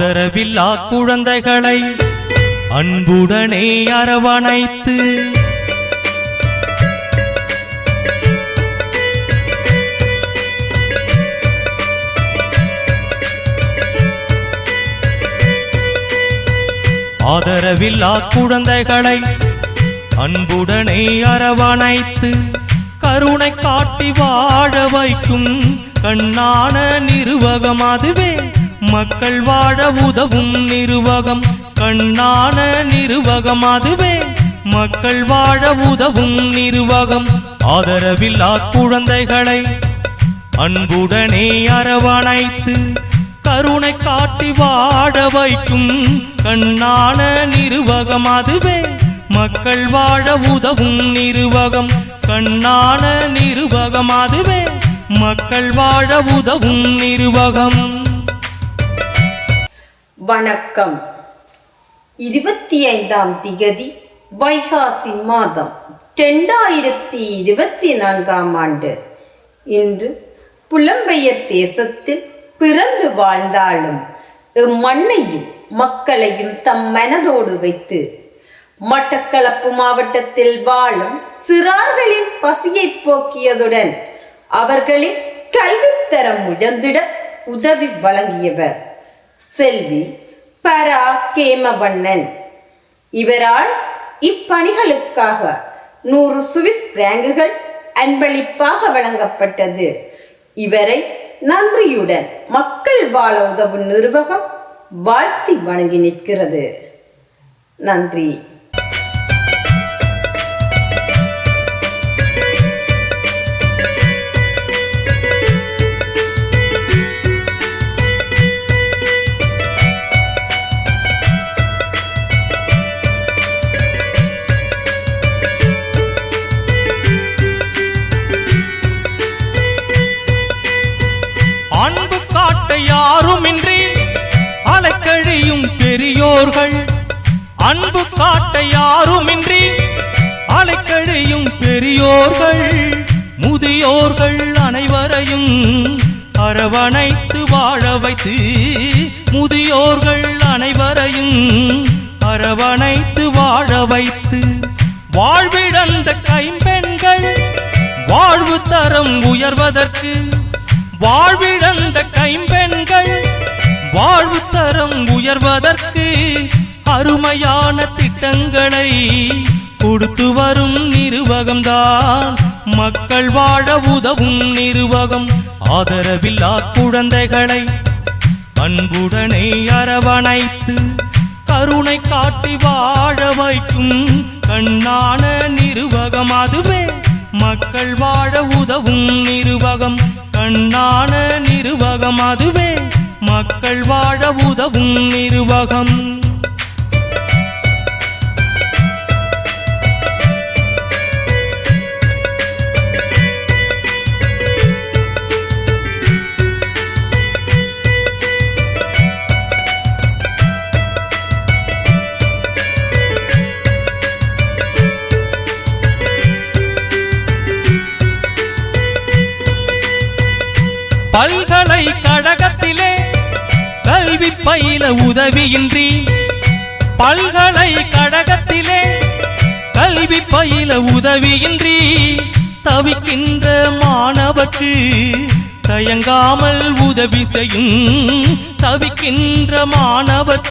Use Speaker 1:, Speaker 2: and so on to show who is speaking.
Speaker 1: ஆதரவில்லா குழந்தைகளை அன்புடனே அரவணைத்து ஆதரவில்லா குழந்தைகளை அன்புடனே அரவணைத்து கருணை காட்டி வாழ வைக்கும் கண்ணான நிறுவகம் அதுவே மக்கள் வாழ உதவும் நிறுவகம். கண்ணான நிறுவகம் அதுவே மக்கள் வாழ உதவும் நிறுவகம். ஆதரவில்லா குழந்தைகளை அன்புடனே அரவணைத்து கருணை காட்டி வாழ வைக்கும் கண்ணான நிறுவகம் அதுவே மக்கள் வாழ உதவும் நிறுவகம். கண்ணான நிறுவகம் அதுவே மக்கள் வாழ உதவும் நிறுவகம்.
Speaker 2: வணக்கம். 25ஆம் திகதி வைகாசி மாதம் 2024ஆம் ஆண்டு. இன்று புலம்பெயர் தேசத்தில் பிறந்து வாழ்ந்தாலும் மண்ணையும் மக்களையும் தம் மனதோடு வைத்து மட்டக்களப்பு மாவட்டத்தில் வாழும் சிறார்களின் பசியை போக்கியதுடன் அவர்களின் கல்வித்தரம் உயர்ந்திட உதவி வழங்கியவர் செல்வி பரா கேமவண்ணன். இவரால் இப்பணிகளுக்காக 100 சுவிஸ் பிராங்குகள் அன்பளிப்பாக வழங்கப்பட்டது. இவரை நன்றியுடன் மக்கள் வாழ உதவும் நிறுவகம் வாழ்த்தி வணங்கி நிற்கிறது. நன்றி.
Speaker 1: அன்பு காட்ட யாருமின்றி அலைக்கழியும் பெரியோர்கள். அன்பு காட்ட யாருமின்றி அலைக்கழியும் பெரியோர்கள். முதியோர்கள் அனைவரையும் அரவணைத்து வாழ வைத்து முதியோர்கள் அனைவரையும் அரவணைத்து வாழ வைத்து வாழ்விழந்த கைம்பெண்கள் வாழ்வு தரம் உயர்வதற்கு வாழ்விழந்த கைம்பெண்கள் வாழ்வு தரம் உயர்வதற்கு அருமையான திட்டங்களை கொடுத்து வரும் நிறுவகம்தான் மக்கள் வாழ உதவும் நிறுவகம். ஆதரவில்லா குழந்தைகளை அன்புடனே அரவணைத்து கருணை காட்டி வாழ வைக்கும் கண்ணான நிறுவகம் அதுவே மக்கள் வாழ உதவும் நிறுவகம். கண்ணான நிறுவகம் அதுவே மக்கள் வாழ உதவும் நிறுவகம். பல்கலைக்கழகத்திலே கல்வி பயில உதவியின்றி பல்கலைக்கழகத்திலே கல்வி பயில உதவியின்றி தவிக்கின்ற மாணவர்க்கு தயங்காமல் உதவி செய்யும் தவிக்கின்ற மாணவர்